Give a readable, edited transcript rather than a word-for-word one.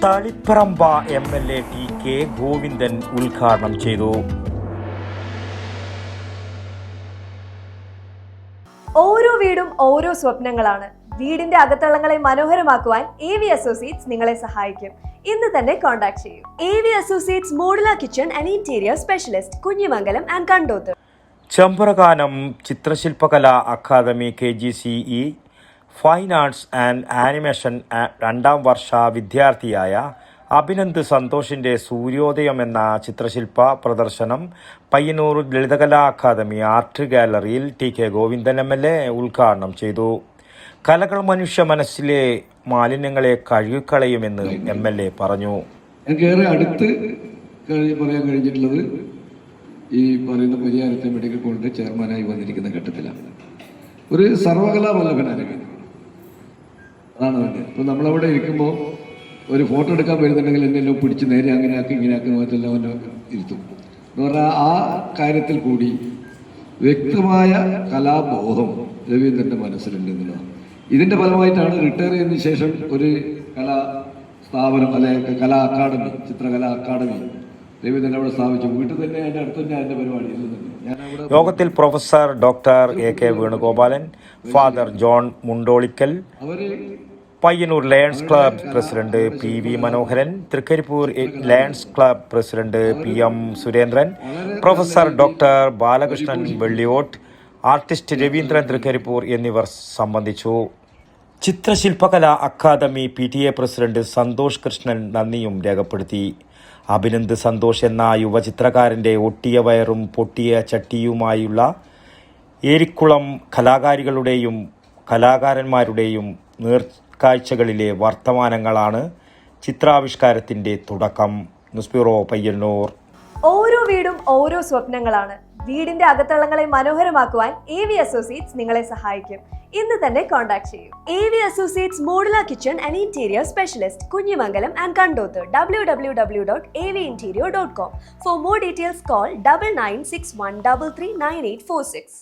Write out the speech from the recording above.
Taliparamba MLA TK Govindan ഉദ്ഘാടനം ചെയ്തു. ഓരോ വീടും ഓരോ സ്വപ്നങ്ങളാണ്. വീടിന്റെ അകത്തളങ്ങളെ മനോഹരമാക്കുവാൻ AV അസോസിയേറ്റ്സ് നിങ്ങളെ സഹായിക്കും. ഇന്ന് തന്നെ കോൺടാക്ട് ചെയ്യൂ. AV associates modular kitchen and interior specialist, Kunhimangalam and Kandoth. Chembarakanam ചിത്രശില്പകലാ academy KGCE fine arts and animation 2ാം വർഷ വിദ്യാർത്ഥിയായ അഭിനന്ദ് സന്തോഷിന്റെ സൂര്യോദയം എന്ന ചിത്രശില്പ പ്രദർശനം പയ്യന്നൂർ ലളിതകലാ അക്കാദമി ആർട്ട് ഗാലറിയിൽ TK ഗോവിന്ദൻ MLA ഉദ്ഘാടനം ചെയ്തു. കലകൾ മനുഷ്യ മനസ്സിലെ മാലിന്യങ്ങളെ കഴുകിക്കളയുമെന്ന് MLA പറഞ്ഞു. എനിക്കേറെ അടുത്ത് പറയാൻ കഴിഞ്ഞിട്ടുള്ളത് ഈ പറയുന്ന പരിയാരത്തെ മെഡിക്കൽ കോളേജിന്റെ ചെയർമാനായി വന്നിരിക്കുന്ന ഘട്ടത്തിലാണ്. ഒരു സർവകലാ വല്ലഭനാണ്. അതാണ് വേണ്ടത്. ഇപ്പൊ നമ്മളവിടെ ഇരിക്കുമ്പോൾ ഒരു ഫോട്ടോ എടുക്കാൻ വരുന്നുണ്ടെങ്കിൽ എന്നെല്ലാം പിടിച്ച് നേരെ അങ്ങനെ ആക്കി ഇങ്ങനെ ആക്കി മാത്രമല്ല അവനെ ഇരുത്തും എന്ന് പറഞ്ഞാൽ ആ കാര്യത്തിൽ കൂടി വ്യക്തമായ കലാബോധം രവീന്ദ്രന്റെ മനസ്സിലുണ്ട് എന്നുള്ളതാണ്. ഇതിന്റെ ഫലമായിട്ടാണ് റിട്ടയർ ചെയ്തതിനു ശേഷം ഒരു കലാ സ്ഥാപനം അല്ലെങ്കിൽ കലാ അക്കാദമി, ചിത്രകലാ അക്കാദമി രവീന്ദ്രൻ അവിടെ സ്ഥാപിച്ചു. വീട്ടിൽ തന്നെ അതിന്റെ അടുത്ത് തന്നെ അതിന്റെ പരിപാടി ഇല്ലെന്നുണ്ട്. യോഗത്തിൽ professor doctor AK Venugopalan, father John Mundolickal, Payyanur lions club president PV Manoharan, Trikaripur lions club president PM Surendran, professor doctor Balakrishnan Velliyott, artist Raveendran Trikaripur എന്നിവർ സംബന്ധിച്ചു. ചിത്രശില്പകലാ academy PTA president Santhosh Krishnan നന്ദിയും രേഖപ്പെടുത്തി. അഭിനന്ദ് സന്തോഷ് എന്ന യുവചിത്രകാരൻ്റെ ഒട്ടിയ വയറും പൊട്ടിയ ചട്ടിയുമായുള്ള ഏരിക്കുളം കലാകാരികളുടെയും കലാകാരന്മാരുടെയും നേർക്കാഴ്ചകളിലെ വർത്തമാനങ്ങളാണ് ചിത്രാവിഷ്കാരത്തിൻ്റെ തുടക്കം. News bureau, Payyanur. ഓരോ വീടും ഓരോ സ്വപ്നങ്ങളാണ്. വീടിന്റെ അകത്തളങ്ങളെ മനോഹരമാക്കുവാൻ AV അസോസിയേറ്റ്സ് നിങ്ങളെ സഹായിക്കും. ഇന്ന് തന്നെ കോൺടാക്ട് ചെയ്യൂ. AV associates modular kitchen and interior specialist, Kunhimangalam and Kandoth. www.avinterior.com. For more details, call 9961339846.